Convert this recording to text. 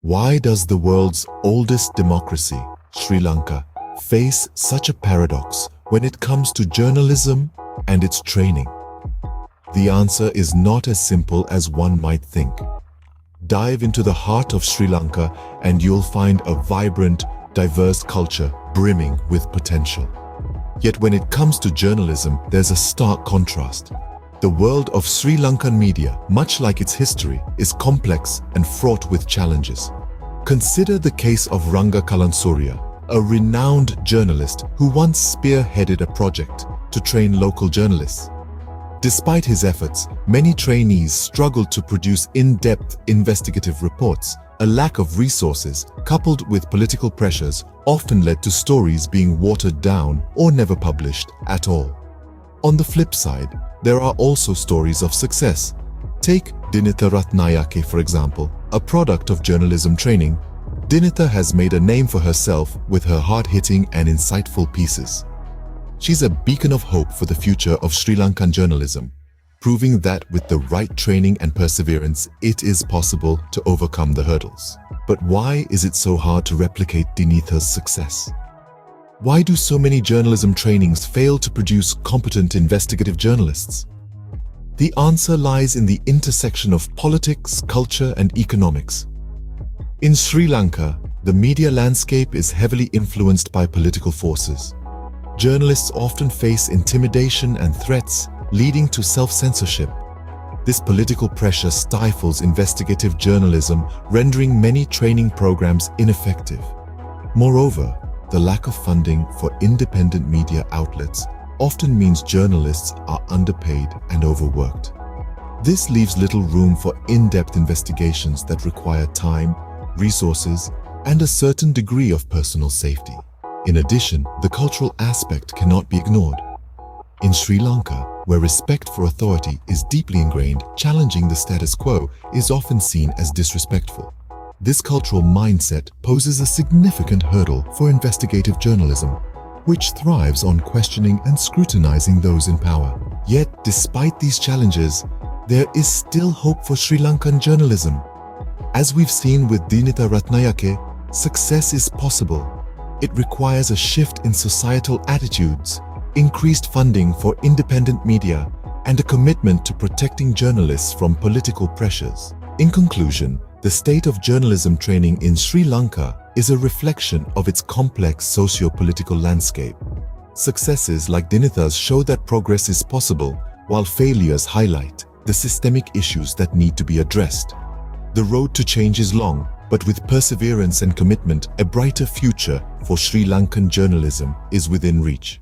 Why does the world's oldest democracy, Sri Lanka, face such a paradox when it comes to journalism and its training? The answer is not as simple as one might think. Dive into the heart of Sri Lanka and you'll find a vibrant, diverse culture brimming with potential. Yet when it comes to journalism, there's a stark contrast. The world of Sri Lankan media, much like its history, is complex and fraught with challenges. Consider the case of Ranga Kalansurya, a renowned journalist who once spearheaded a project to train local journalists. Despite his efforts, many trainees struggled to produce in-depth investigative reports. A lack of resources, coupled with political pressures, often led to stories being watered down or never published at all. On the flip side, there are also stories of success. Take Dinitha Ratnayake, for example, a product of journalism training. Dinitha has made a name for herself with her hard-hitting and insightful pieces. She's a beacon of hope for the future of Sri Lankan journalism, proving that with the right training and perseverance, it is possible to overcome the hurdles. But why is it so hard to replicate Dinitha's success? Why do so many journalism trainings fail to produce competent investigative journalists? The answer lies in the intersection of politics, culture, and economics. In Sri Lanka, the media landscape is heavily influenced by political forces. Journalists often face intimidation and threats, leading to self-censorship. This political pressure stifles investigative journalism, rendering many training programs ineffective. Moreover, the lack of funding for independent media outlets often means journalists are underpaid and overworked. This leaves little room for in-depth investigations that require time, resources, and a certain degree of personal safety. In addition, the cultural aspect cannot be ignored. In Sri Lanka, where respect for authority is deeply ingrained, challenging the status quo is often seen as disrespectful. This cultural mindset poses a significant hurdle for investigative journalism, which thrives on questioning and scrutinizing those in power. Yet, despite these challenges, there is still hope for Sri Lankan journalism. As we've seen with Dinitha Ratnayake, success is possible. It requires a shift in societal attitudes, increased funding for independent media, and a commitment to protecting journalists from political pressures. In conclusion, the state of journalism training in Sri Lanka is a reflection of its complex socio-political landscape. Successes like Dinitha's show that progress is possible, while failures highlight the systemic issues that need to be addressed. The road to change is long, but with perseverance and commitment, a brighter future for Sri Lankan journalism is within reach.